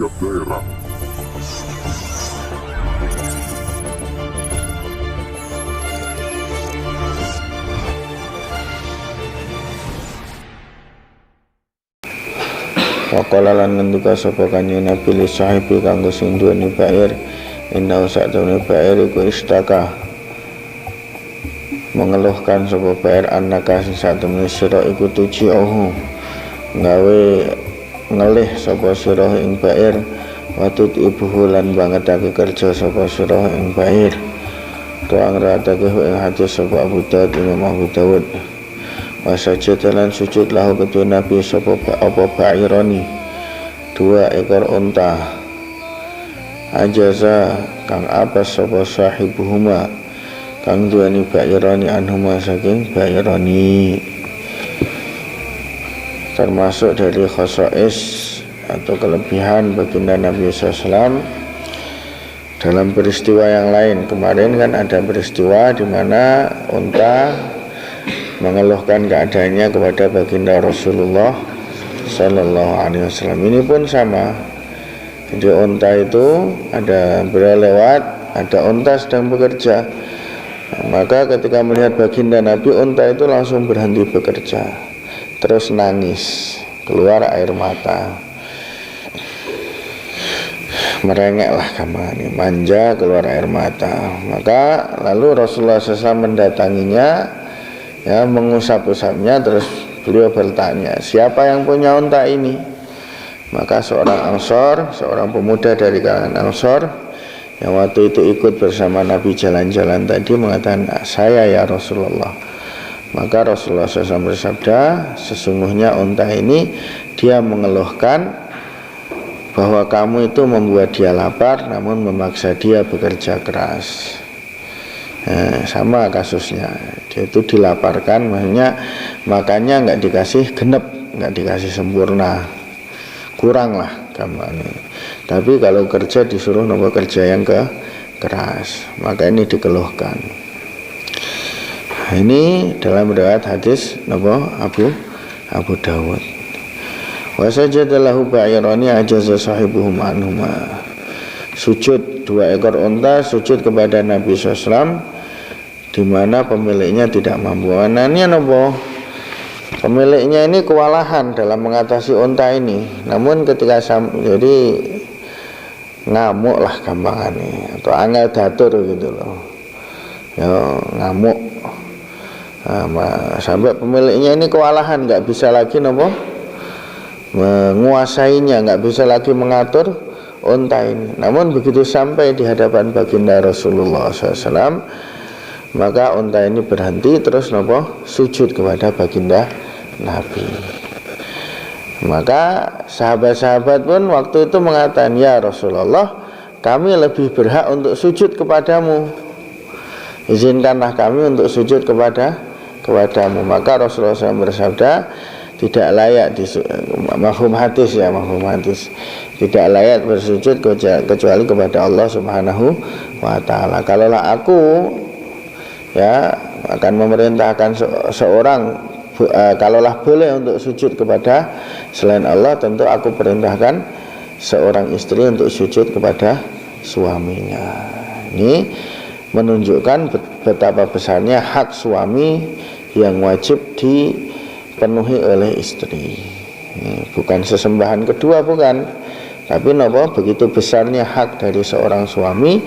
setiap daerah. Waqala lan ngendika sapa kanjeng Nabi li sahibi kanggo sing duweni bair, inna sa'tune bair iku istaka mengeluhkan sapa bair annaka sing satune sira iku tuji gawe ngelih sapa sira ing bair watut ibuhu lan bangetake kerja sapa sira ing bair to angratake ing hadis sapa Abu Dawud Imam Abu Dawud wasajadalan sujud lahu ketua Nabi sapa apa ba'irani dua ekor unta ajaza kang apa sapa sahibuhuma kang duweni ba'irani anhuma saking ba'irani, termasuk dari khosais atau kelebihan baginda Nabi SAW dalam peristiwa yang lain. Kemarin kan ada peristiwa di mana unta mengeluhkan keadaannya kepada baginda Rasulullah Sallallahu Alaihi Wasallam. Ini pun sama. Jadi unta itu ada beliau lewat, ada unta sedang bekerja. Maka ketika melihat baginda Nabi, unta itu langsung berhenti bekerja, terus nangis, keluar air mata, merengeklah gambarnya, manja keluar air mata. Maka lalu Rasulullah SAW mendatanginya, ya, mengusap-usapnya, terus beliau bertanya, siapa yang punya unta ini? Maka seorang Ansor, seorang pemuda dari kalangan Ansor yang waktu itu ikut bersama Nabi jalan-jalan tadi mengatakan, saya ya Rasulullah. Maka Rasulullah SAW bersabda, sesungguhnya unta ini dia mengeluhkan bahwa kamu itu membuat dia lapar namun memaksa dia bekerja keras. Sama kasusnya, dia itu dilaparkan, maksudnya makannya nggak dikasih genep, nggak dikasih sempurna, kurang lah gambarnya. Tapi kalau kerja disuruh nomor kerja yang keras, maka ini dikeluhkan. Ini dalam riwayat hadis Abu Dawud. Wa sajadalahu ba'irani ajaza sahibuhum anhuma. Sujud dua ekor unta sujud kepada Nabi SAW di mana pemiliknya tidak mampu. Nah ini apa? Pemiliknya ini kewalahan dalam mengatasi unta ini. Namun ketika jadi ngamuk lah gampangannya, atau angel datur gitu loh. Ya ngamuk. Sampai pemiliknya ini kewalahan, nggak bisa lagi menguasainya, nggak bisa lagi mengatur unta ini. Namun begitu sampai di hadapan baginda Rasulullah SAW, maka unta ini berhenti terus sujud kepada baginda Nabi. Maka sahabat-sahabat pun waktu itu mengatakan, ya Rasulullah, kami lebih berhak untuk sujud kepadamu, izinkanlah kami untuk sujud kepadamu. Maka Rasulullah SAW bersabda, tidak layak mafhum hadis, tidak layak bersujud kecuali kepada Allah Subhanahu wa Ta'ala. Kalaulah aku ya akan memerintahkan seorang, kalaulah boleh untuk sujud kepada selain Allah, tentu aku perintahkan seorang istri untuk sujud kepada suaminya. Ini menunjukkan betapa besarnya hak suami yang wajib dipenuhi oleh istri. Bukan sesembahan kedua, bukan, tapi begitu besarnya hak dari seorang suami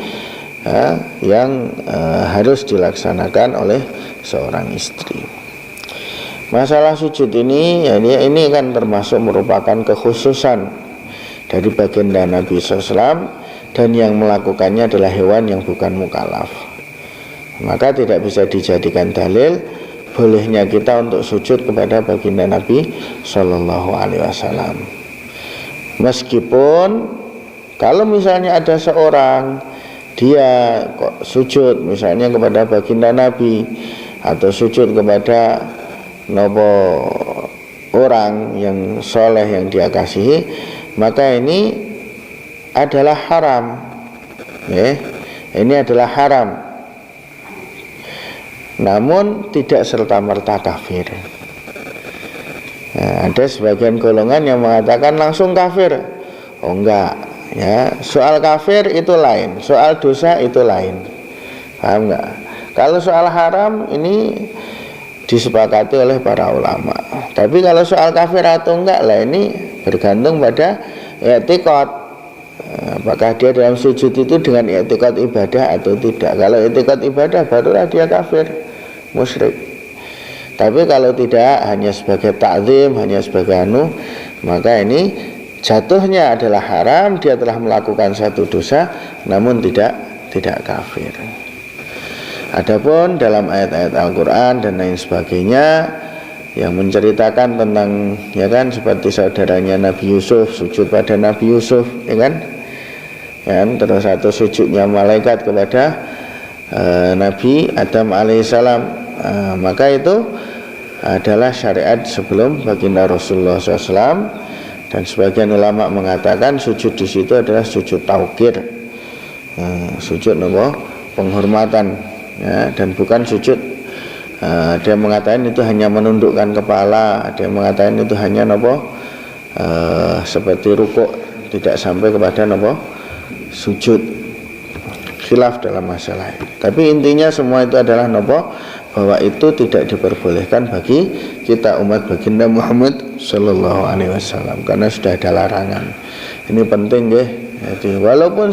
yang harus dilaksanakan oleh seorang istri. Masalah sujud ini, ya, ini kan termasuk merupakan kekhususan dari baginda Nabi SAW, dan yang melakukannya adalah hewan yang bukan mukallaf. Maka tidak bisa dijadikan dalil bolehnya kita untuk sujud kepada baginda Nabi Sallallahu Alaihi Wasallam. Meskipun kalau misalnya ada seorang dia kok sujud misalnya kepada baginda Nabi atau sujud kepada orang yang soleh yang dia kasihi, maka ini adalah haram. Ini adalah haram. Namun tidak serta-merta kafir. Ada sebagian golongan yang mengatakan langsung kafir. Oh enggak, Ya, soal kafir itu lain, soal dosa itu lain. Paham nggak? Kalau soal haram ini disepakati oleh para ulama. Tapi kalau soal kafir atau enggak lah ini bergantung pada i'tiqad. Apakah dia dalam sujud itu dengan i'tiqad ibadah atau tidak. Kalau i'tiqad ibadah barulah dia kafir, musyrik. Tapi kalau tidak, hanya sebagai ta'zim, hanya sebagai maka ini jatuhnya adalah haram, dia telah melakukan satu dosa namun tidak kafir. Adapun dalam ayat-ayat Al-Qur'an dan lain sebagainya yang menceritakan tentang, ya kan, seperti saudaranya Nabi Yusuf sujud pada Nabi Yusuf, ya kan? Terus satu sujudnya malaikat kepada Nabi Adam alaihissalam, maka itu adalah syariat sebelum baginda Rasulullah SAW. Dan sebagian ulama mengatakan sujud di situ adalah sujud taukir, sujud penghormatan, ya, dan bukan sujud. Ada yang mengatakan itu hanya menundukkan kepala, ada yang mengatakan itu hanya seperti rukuk, tidak sampai kepada sujud. Khilaf dalam masalah ini. Tapi intinya semua itu adalah bahwa itu tidak diperbolehkan bagi kita umat baginda Muhammad sallallahu alaihi wasallam karena sudah ada larangan. Ini penting ya. Jadi walaupun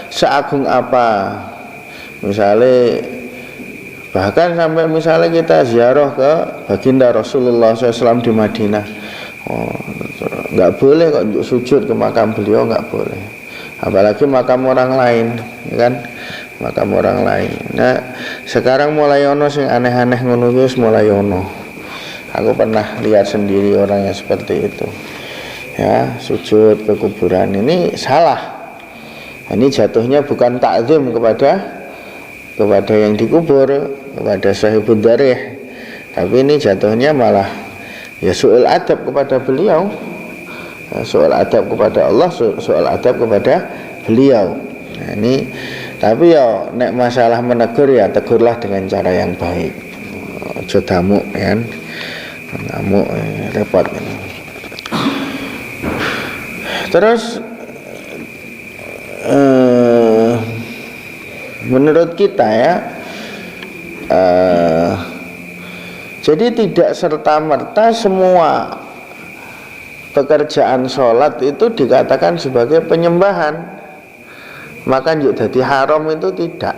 seagung apa, misalnya bahkan sampai misalnya kita ziarah ke baginda Rasulullah SAW di Madinah, nggak boleh kok sujud ke makam beliau, nggak boleh. Apalagi makam orang lain, ya kan? Makam orang lain. Nah, sekarang mulai ono sing aneh-aneh ngono wis mulai ono. Aku pernah lihat sendiri orang yang seperti itu. Ya, sujud ke kuburan ini salah. Ini jatuhnya bukan takzim kepada yang dikubur, kepada sahibud darih. Tapi ini jatuhnya malah ya su'ul adab kepada beliau. Soal adab kepada Allah, soal adab kepada beliau. Nah, ini tapi ya nek masalah menegur ya tegurlah dengan cara yang baik. Aja damuk kan. Ngamuk repot ini. Terus menurut kita ya, jadi tidak serta-merta semua pekerjaan sholat itu dikatakan sebagai penyembahan, maka jadi haram itu tidak.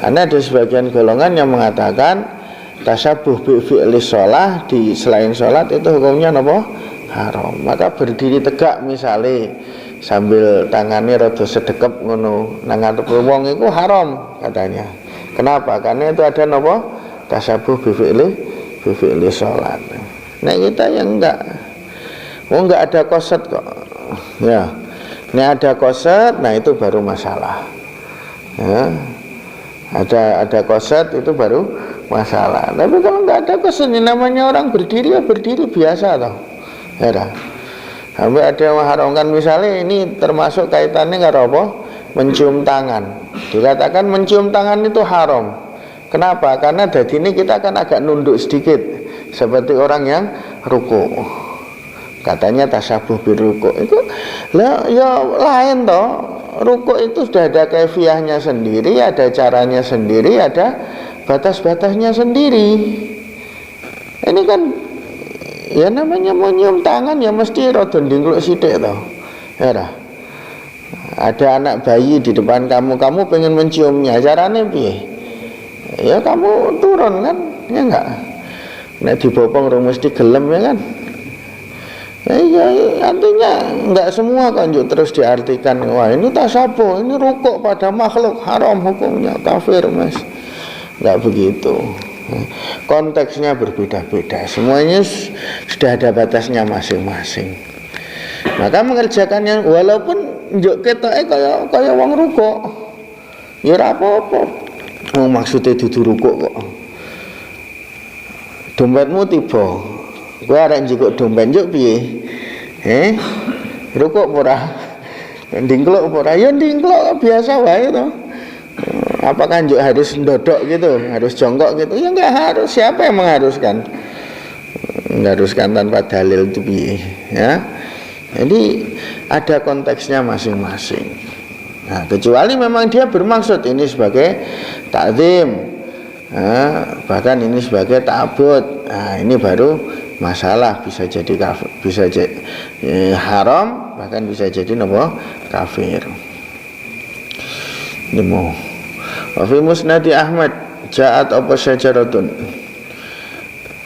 Karena ada sebagian golongan yang mengatakan tasyabuh bi fi'li sholat di selain sholat itu hukumnya haram. Maka berdiri tegak misalnya sambil tangannya rada sedekep ngono nang ngarep wong iku haram katanya. Kenapa? Karena itu ada tasyabuh bi fi'li sholat. Nah kita yang enggak. Enggak ada koset kok. Ya. Ini ada koset, nah itu baru masalah. Ya. Ada koset itu baru masalah. Tapi kalau enggak ada koset, ini namanya orang berdiri ya berdiri biasa toh. Ya. Sampai ada yang mengharamkan misalnya ini termasuk kaitannya karo apa? Mencium tangan. Dikatakan mencium tangan itu haram. Kenapa? Karena dari ini kita kan agak nunduk sedikit seperti orang yang ruku. Katanya tasyabuh birruku itu lah ya lain toh. Ruku itu sudah ada kaifiahnya sendiri, ada caranya sendiri, ada batas-batasnya sendiri. Ini kan ya namanya mau nyium tangan ya mesti rada ndingkluk sithik toh. Ya. Ada anak bayi di depan kamu pengen menciumnya, caranya piye? Ya kamu turun kan, ya enggak? Nek dibopong mesti gelem ya kan? Ya, artinya enggak semua kan terus diartikan wah ini tasyabuh, ini rukuk pada makhluk haram hukumnya kafir mas. Enggak begitu. Konteksnya berbeda-beda. Semuanya sudah ada batasnya masing-masing. Maka mengerjakan yang walaupun njuk ketoke kaya wong rukuk. Ya ora apa-apa. Maksudnya dudu rukuk kok. Dompetmu tiba. Kowe arek njikuk dompet njuk piye? Rukuk ora? Ndingkluk ora? Ya ndingkluk biasa wae to. Apakah njuk harus ndodok gitu, harus jongkok gitu? Ya enggak harus. Siapa yang mengharuskan? Mengharuskan tanpa dalil itu piye, ya? Jadi ada konteksnya masing-masing. Nah, kecuali memang dia bermaksud ini sebagai takzim, bahkan ini sebagai ta'abbud. Nah, ini baru masalah, bisa jadi kafir, bisa jadi haram, bahkan bisa jadi kafir. Demo. Wa fi musnadi Ahmad ja'at apa syajaratun,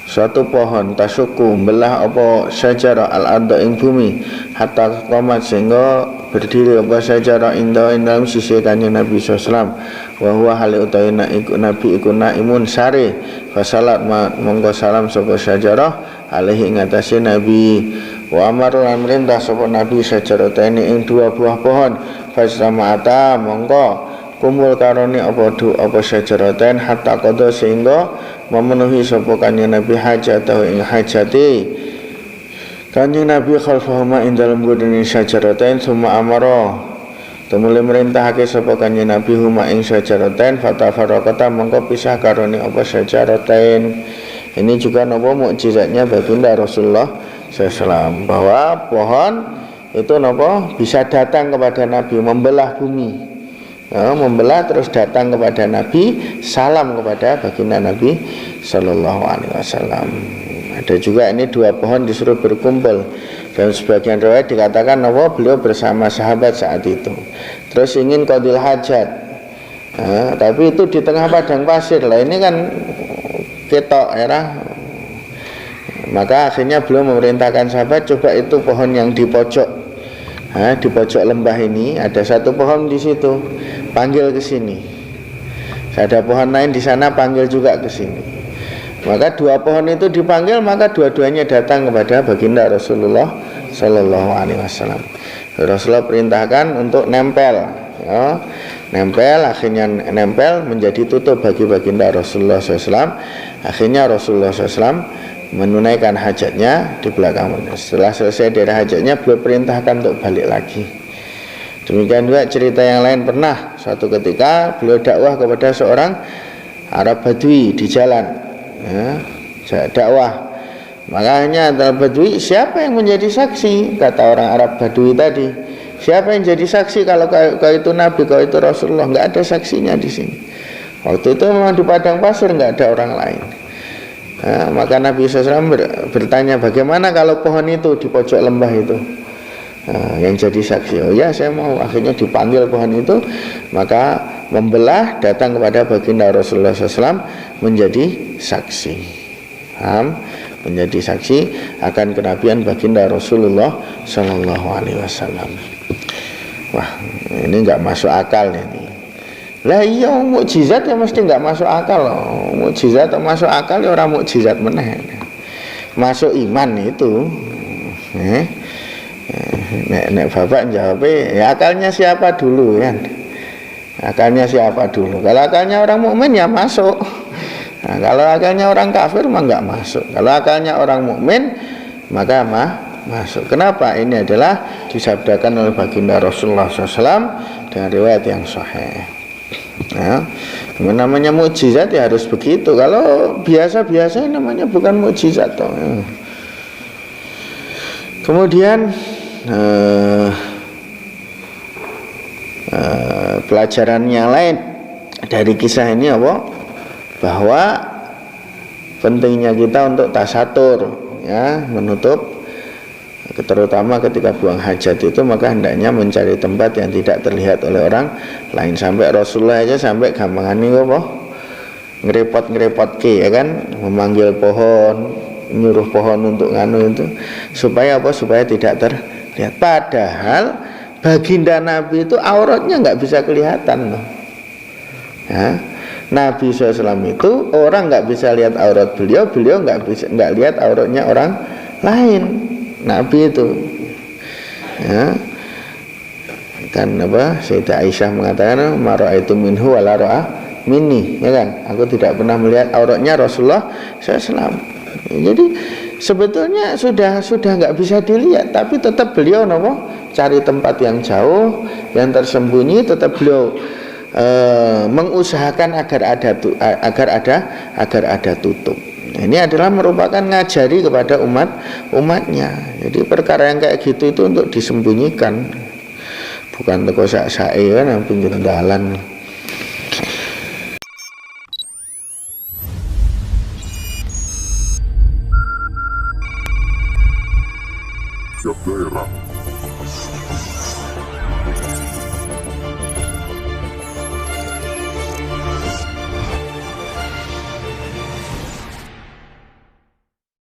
suatu pohon tasuku belah apa syajarah al-ardh ing bumi hatta qamat sehingga berdiri apa syajarah inda dalam sisi kanjeng Nabi sallallahu wa huwa hal utawi nabi iku naimun sare fasalat monggo salam sapa syajarah alaihi ngatasi nabi wa amar lan merintah sapa nabi syajarah ini ing dua buah pohon fasrama'ata monggo kumpul karone apa syajaratain hatta qada sehingga memenuhi sapa kanjeng Nabi hajatahu ing hajati kanjeng Nabi khalfahuma ing dalem gudune syajaratain summa amara temule merintahake sapa kanjeng Nabi huma ing syajaratain fatafaraqata mongko pisah karone apa syajaratain. Ini juga mukjizatnya baginda Rasulullah SAW, bahwa pohon itu bisa datang kepada Nabi, membelah bumi. Membelah terus datang kepada Nabi, salam kepada baginda Nabi Sallallahu Alaihi Wasallam. Ada juga ini dua pohon disuruh berkumpul. Dan sebagian riwayat dikatakan beliau bersama sahabat saat itu. Terus ingin qadil hajat, tapi itu di tengah padang pasir lah. Ini kan ketok era. Maka akhirnya beliau memerintahkan sahabat, coba itu pohon yang di pojok. Di pojok lembah ini ada satu pohon di situ, panggil ke sini. Ada pohon lain di sana, panggil juga ke sini. Maka dua pohon itu dipanggil, maka dua-duanya datang kepada baginda Rasulullah Sallallahu Alaihi Wasallam. Rasulullah perintahkan untuk nempel, nempel, akhirnya nempel menjadi tutup bagi baginda Rasulullah SAW. Akhirnya Rasulullah SAW menunaikan hajatnya di belakang. Setelah selesai dari hajatnya, beliau perintahkan untuk balik lagi. Demikian juga cerita yang lain, pernah suatu ketika beliau dakwah kepada seorang Arab Badui di jalan, dakwah. Makanya Arab Badui, siapa yang menjadi saksi? Kata orang Arab Badui tadi, siapa yang jadi saksi kalau kau itu Nabi, kau itu Rasulullah? Enggak ada saksinya di sini. Waktu itu memang di padang pasir, enggak ada orang lain. Maka Nabi SAW bertanya, bagaimana kalau pohon itu di pojok lembah itu yang jadi saksi? Oh ya, saya mau. Akhirnya dipanggil pohon itu, maka membelah, datang kepada baginda Rasulullah SAW menjadi saksi. Menjadi saksi akan kenabian baginda Rasulullah Sallallahu Alaihi Wasallam. Wah, ini nggak masuk akal ini. Lah iya, mukjizat ya mesti nggak masuk akal loh. Mukjizat masuk akal ya orang mukjizat meneh. Masuk iman itu. Nek bapak jawab, ya akalnya siapa dulu kan? Akalnya siapa dulu? Kalau akalnya orang mukmin ya masuk. Nah, kalau akalnya orang kafir mah nggak masuk. Kalau akalnya orang mukmin maka masuk. Kenapa? Ini adalah disabdakan oleh baginda Rasulullah SAW dengan riwayat yang sahih. Nah, namanya mukjizat ya harus begitu. Kalau biasa-biasa namanya bukan mukjizat toh. Kemudian pelajaran yang lain dari kisah ini apa? Bahwa pentingnya kita untuk tasatur, ya, menutup, terutama ketika buang hajat itu, maka hendaknya mencari tempat yang tidak terlihat oleh orang lain. Sampai Rasulullah aja sampai gampangan ini apa? Ngerepot ya kan, memanggil pohon, nyuruh pohon untuk nganu itu, supaya apa? Supaya tidak terlihat. Padahal baginda Nabi itu auratnya nggak bisa kelihatan loh. Ya. Nabi SAW itu orang nggak bisa lihat aurat beliau nggak lihat auratnya orang lain. Nabi itu, ya, kan apa? Sayyidah Aisyah mengatakan, mara'aitu minhu wala ra'a minni, ya kan? Aku tidak pernah melihat auratnya Rasulullah SAW. Jadi sebetulnya sudah nggak bisa dilihat, tapi tetap beliau cari tempat yang jauh, yang tersembunyi, tetap beliau mengusahakan agar ada tutup, Ini adalah merupakan ngajari kepada umatnya. Jadi perkara yang kayak gitu itu untuk disembunyikan, bukan teko sak-sake kan pinggir dalan. Tiap daerah